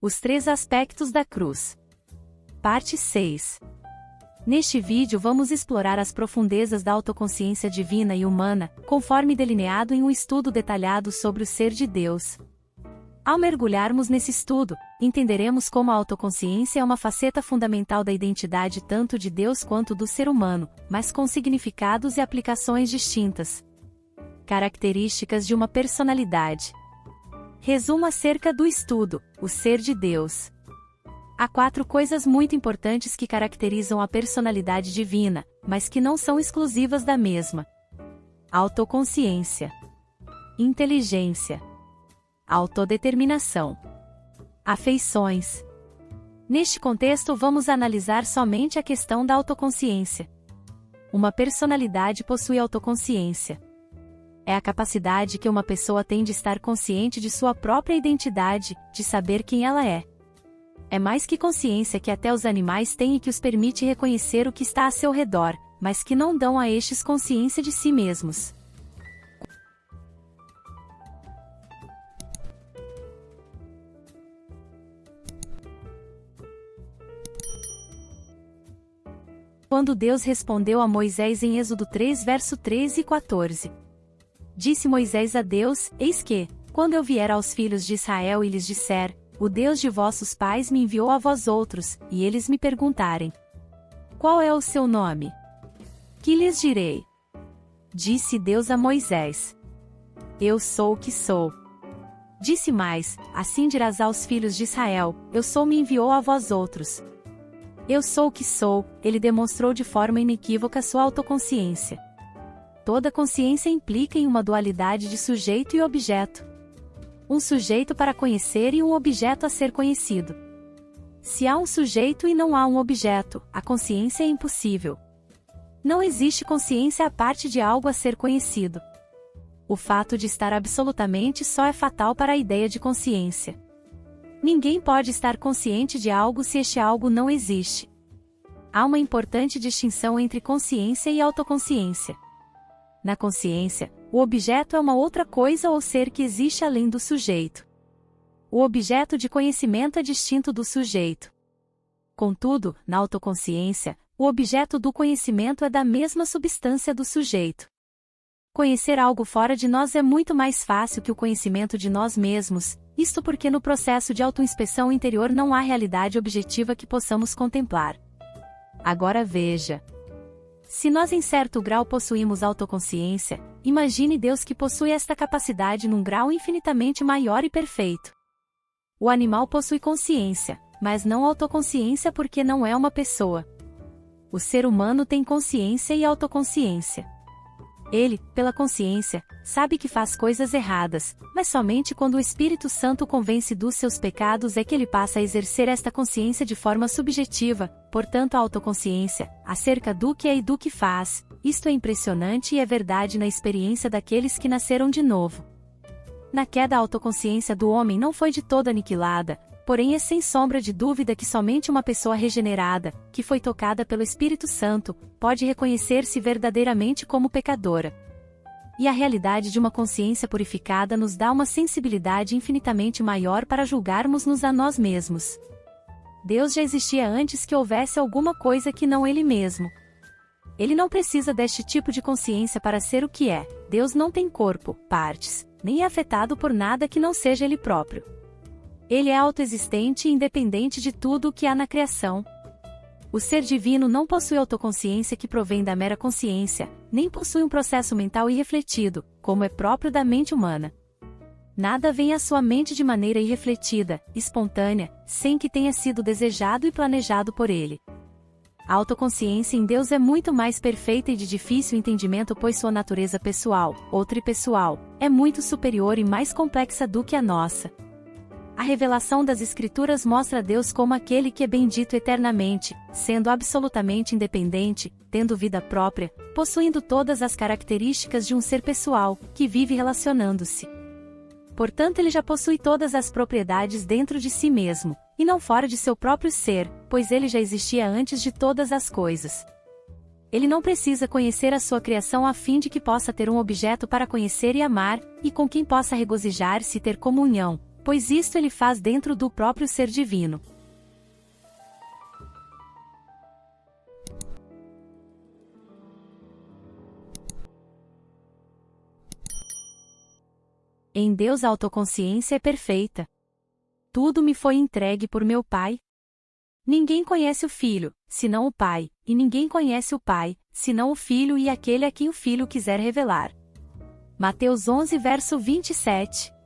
Os 3 aspectos da cruz. Parte 6. Neste vídeo vamos explorar as profundezas da autoconsciência divina e humana, conforme delineado em um estudo detalhado sobre o ser de Deus. Ao mergulharmos nesse estudo, entenderemos como a autoconsciência é uma faceta fundamental da identidade tanto de Deus quanto do ser humano, mas com significados e aplicações distintas. Características de uma personalidade. Resumo acerca do estudo: o ser de Deus. Há 4 coisas muito importantes que caracterizam a personalidade divina, mas que não são exclusivas da mesma: autoconsciência, inteligência, autodeterminação, afeições. Neste contexto, vamos analisar somente a questão da autoconsciência. Uma personalidade possui autoconsciência. É a capacidade que uma pessoa tem de estar consciente de sua própria identidade, de saber quem ela é. É mais que consciência que até os animais têm e que os permite reconhecer o que está a seu redor, mas que não dão a estes consciência de si mesmos. Quando Deus respondeu a Moisés em Êxodo 3, verso 13 e 14. Disse Moisés a Deus: Eis que, quando eu vier aos filhos de Israel e lhes disser: O Deus de vossos pais me enviou a vós outros, e eles me perguntarem: Qual é o seu nome? Que lhes direi? Disse Deus a Moisés: Eu sou o que sou. Disse mais: Assim dirás aos filhos de Israel: Eu sou me enviou a vós outros. Eu sou o que sou. Ele demonstrou de forma inequívoca sua autoconsciência. Toda consciência implica em uma dualidade de sujeito e objeto. Um sujeito para conhecer e um objeto a ser conhecido. Se há um sujeito e não há um objeto, a consciência é impossível. Não existe consciência à parte de algo a ser conhecido. O fato de estar absolutamente só é fatal para a ideia de consciência. Ninguém pode estar consciente de algo se este algo não existe. Há uma importante distinção entre consciência e autoconsciência. Na consciência, o objeto é uma outra coisa ou ser que existe além do sujeito. O objeto de conhecimento é distinto do sujeito. Contudo, na autoconsciência, o objeto do conhecimento é da mesma substância do sujeito. Conhecer algo fora de nós é muito mais fácil que o conhecimento de nós mesmos, isto porque no processo de autoinspeção interior não há realidade objetiva que possamos contemplar. Agora veja. Se nós em certo grau possuímos autoconsciência, imagine Deus que possui esta capacidade num grau infinitamente maior e perfeito. O animal possui consciência, mas não autoconsciência porque não é uma pessoa. O ser humano tem consciência e autoconsciência. Ele, pela consciência, sabe que faz coisas erradas, mas somente quando o Espírito Santo o convence dos seus pecados é que ele passa a exercer esta consciência de forma subjetiva, portanto a autoconsciência, acerca do que é e do que faz. Isto é impressionante e é verdade na experiência daqueles que nasceram de novo. Na queda a autoconsciência do homem não foi de todo aniquilada, porém é sem sombra de dúvida que somente uma pessoa regenerada, que foi tocada pelo Espírito Santo, pode reconhecer-se verdadeiramente como pecadora. E a realidade de uma consciência purificada nos dá uma sensibilidade infinitamente maior para julgarmos-nos a nós mesmos. Deus já existia antes que houvesse alguma coisa que não Ele mesmo. Ele não precisa deste tipo de consciência para ser o que é. Deus não tem corpo, partes, nem é afetado por nada que não seja Ele próprio. Ele é autoexistente e independente de tudo o que há na criação. O ser divino não possui autoconsciência que provém da mera consciência, nem possui um processo mental irrefletido, como é próprio da mente humana. Nada vem à sua mente de maneira irrefletida, espontânea, sem que tenha sido desejado e planejado por ele. A autoconsciência em Deus é muito mais perfeita e de difícil entendimento pois sua natureza pessoal, ou tripessoal, é muito superior e mais complexa do que a nossa. A revelação das Escrituras mostra Deus como aquele que é bendito eternamente, sendo absolutamente independente, tendo vida própria, possuindo todas as características de um ser pessoal, que vive relacionando-se. Portanto, ele já possui todas as propriedades dentro de si mesmo, e não fora de seu próprio ser, pois ele já existia antes de todas as coisas. Ele não precisa conhecer a sua criação a fim de que possa ter um objeto para conhecer e amar, e com quem possa regozijar-se e ter comunhão, pois isto ele faz dentro do próprio ser divino. Em Deus a autoconsciência é perfeita. Tudo me foi entregue por meu Pai. Ninguém conhece o Filho, senão o Pai, e ninguém conhece o Pai, senão o Filho e aquele a quem o Filho quiser revelar. Mateus 11 verso 27.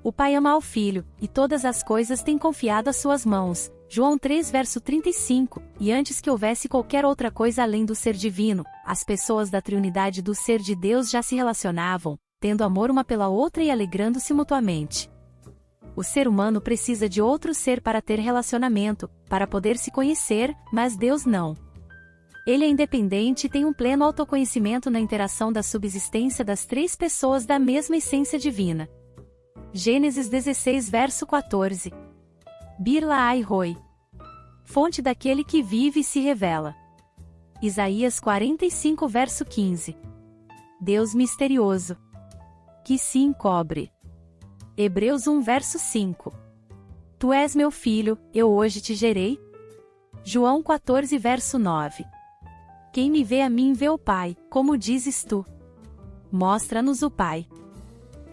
O Pai ama ao Filho, e todas as coisas tem confiado às suas mãos. João 3 verso 35, e antes que houvesse qualquer outra coisa além do ser divino, as pessoas da triunidade do ser de Deus já se relacionavam, tendo amor uma pela outra e alegrando-se mutuamente. O ser humano precisa de outro ser para ter relacionamento, para poder se conhecer, mas Deus não. Ele é independente e tem um pleno autoconhecimento na interação da subsistência das três pessoas da mesma essência divina. Gênesis 16 verso 14. Birla ai roi. Fonte daquele que vive e se revela. Isaías 45 verso 15. Deus misterioso, que se encobre. Hebreus 1 verso 5. Tu és meu filho, eu hoje te gerei. João 14 verso 9. Quem me vê a mim vê o Pai, como dizes tu. Mostra-nos o Pai.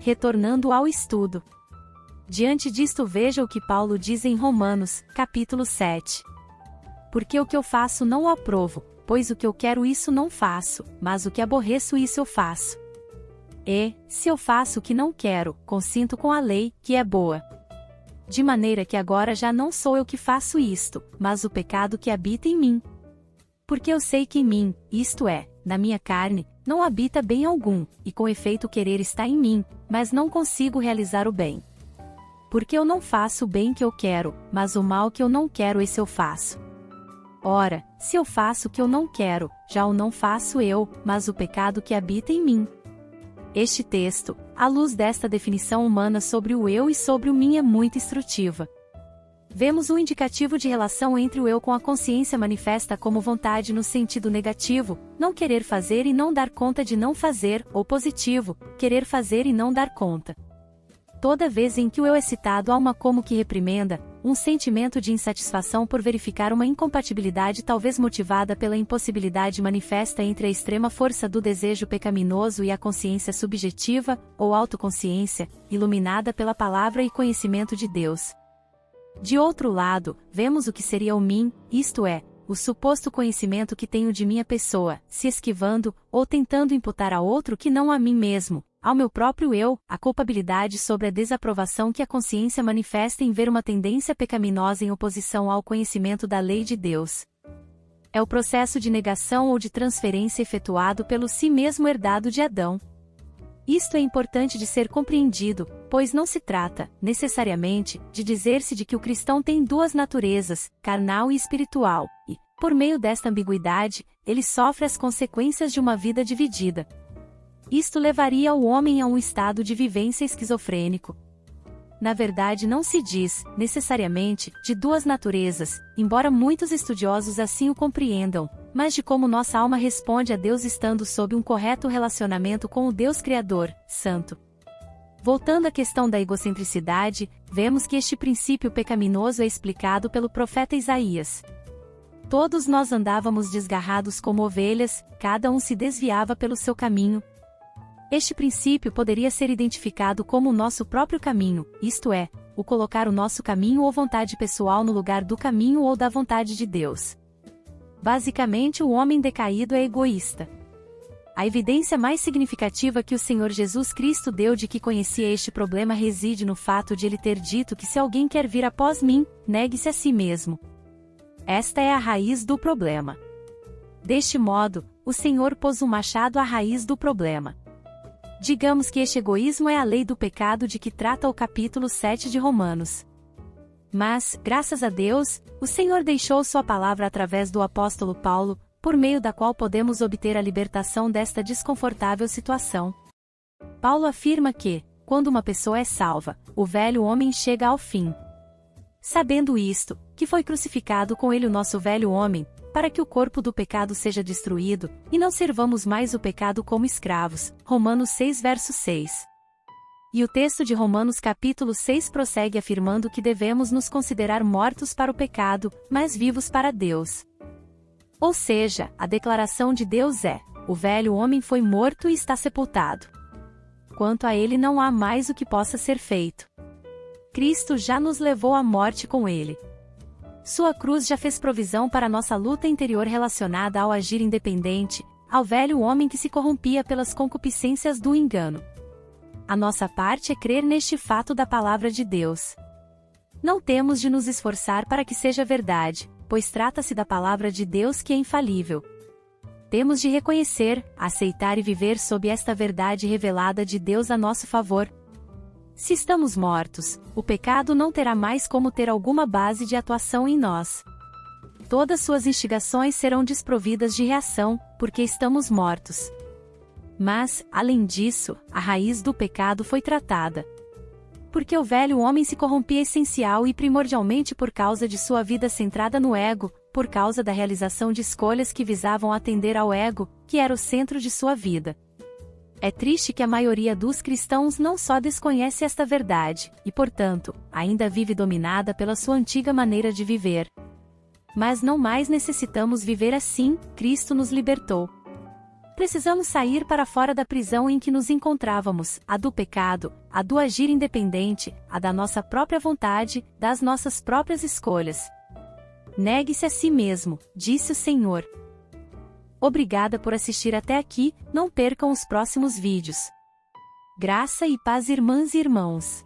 Retornando ao estudo. Diante disto veja o que Paulo diz em Romanos, capítulo 7. Porque o que eu faço não o aprovo, pois o que eu quero isso não faço, mas o que aborreço isso eu faço. E, se eu faço o que não quero, consinto com a lei, que é boa. De maneira que agora já não sou eu que faço isto, mas o pecado que habita em mim. Porque eu sei que em mim, isto é, na minha carne, não habita bem algum, e com efeito o querer está em mim, mas não consigo realizar o bem. Porque eu não faço o bem que eu quero, mas o mal que eu não quero esse eu faço. Ora, se eu faço o que eu não quero, já o não faço eu, mas o pecado que habita em mim. Este texto, à luz desta definição humana sobre o eu e sobre o mim é muito instrutiva. Vemos um indicativo de relação entre o eu com a consciência manifesta como vontade no sentido negativo, não querer fazer e não dar conta de não fazer, ou positivo, querer fazer e não dar conta. Toda vez em que o eu é citado há uma como que reprimenda, um sentimento de insatisfação por verificar uma incompatibilidade talvez motivada pela impossibilidade manifesta entre a extrema força do desejo pecaminoso e a consciência subjetiva, ou autoconsciência, iluminada pela palavra e conhecimento de Deus. De outro lado, vemos o que seria o mim, isto é, o suposto conhecimento que tenho de minha pessoa, se esquivando, ou tentando imputar a outro que não a mim mesmo, ao meu próprio eu, a culpabilidade sobre a desaprovação que a consciência manifesta em ver uma tendência pecaminosa em oposição ao conhecimento da lei de Deus. É o processo de negação ou de transferência efetuado pelo si mesmo herdado de Adão. Isto é importante de ser compreendido, pois não se trata, necessariamente, de dizer-se de que o cristão tem duas naturezas, carnal e espiritual, e, por meio desta ambiguidade, ele sofre as consequências de uma vida dividida. Isto levaria o homem a um estado de vivência esquizofrênico. Na verdade não se diz, necessariamente, de duas naturezas, embora muitos estudiosos assim o compreendam, mas de como nossa alma responde a Deus estando sob um correto relacionamento com o Deus Criador, Santo. Voltando à questão da egocentricidade, vemos que este princípio pecaminoso é explicado pelo profeta Isaías. Todos nós andávamos desgarrados como ovelhas, cada um se desviava pelo seu caminho. Este princípio poderia ser identificado como o nosso próprio caminho, isto é, o colocar o nosso caminho ou vontade pessoal no lugar do caminho ou da vontade de Deus. Basicamente, o homem decaído é egoísta. A evidência mais significativa que o Senhor Jesus Cristo deu de que conhecia este problema reside no fato de ele ter dito que se alguém quer vir após mim, negue-se a si mesmo. Esta é a raiz do problema. Deste modo, o Senhor pôs um machado à raiz do problema. Digamos que este egoísmo é a lei do pecado de que trata o capítulo 7 de Romanos. Mas, graças a Deus, o Senhor deixou sua palavra através do apóstolo Paulo, por meio da qual podemos obter a libertação desta desconfortável situação. Paulo afirma que, quando uma pessoa é salva, o velho homem chega ao fim. Sabendo isto, que foi crucificado com ele o nosso velho homem, para que o corpo do pecado seja destruído, e não servamos mais o pecado como escravos. Romanos 6 verso 6. E o texto de Romanos capítulo 6 prossegue afirmando que devemos nos considerar mortos para o pecado, mas vivos para Deus. Ou seja, a declaração de Deus é: o velho homem foi morto e está sepultado. Quanto a ele não há mais o que possa ser feito. Cristo já nos levou à morte com ele. Sua cruz já fez provisão para nossa luta interior relacionada ao agir independente, ao velho homem que se corrompia pelas concupiscências do engano. A nossa parte é crer neste fato da palavra de Deus. Não temos de nos esforçar para que seja verdade, pois trata-se da palavra de Deus que é infalível. Temos de reconhecer, aceitar e viver sob esta verdade revelada de Deus a nosso favor. Se estamos mortos, o pecado não terá mais como ter alguma base de atuação em nós. Todas suas instigações serão desprovidas de reação, porque estamos mortos. Mas, além disso, a raiz do pecado foi tratada. Porque o velho homem se corrompia essencial e primordialmente por causa de sua vida centrada no ego, por causa da realização de escolhas que visavam atender ao ego, que era o centro de sua vida. É triste que a maioria dos cristãos não só desconhece esta verdade, e portanto, ainda vive dominada pela sua antiga maneira de viver. Mas não mais necessitamos viver assim, Cristo nos libertou. Precisamos sair para fora da prisão em que nos encontrávamos, a do pecado, a do agir independente, a da nossa própria vontade, das nossas próprias escolhas. Negue-se a si mesmo, disse o Senhor. Obrigada por assistir até aqui, não percam os próximos vídeos. Graça e paz, irmãs e irmãos.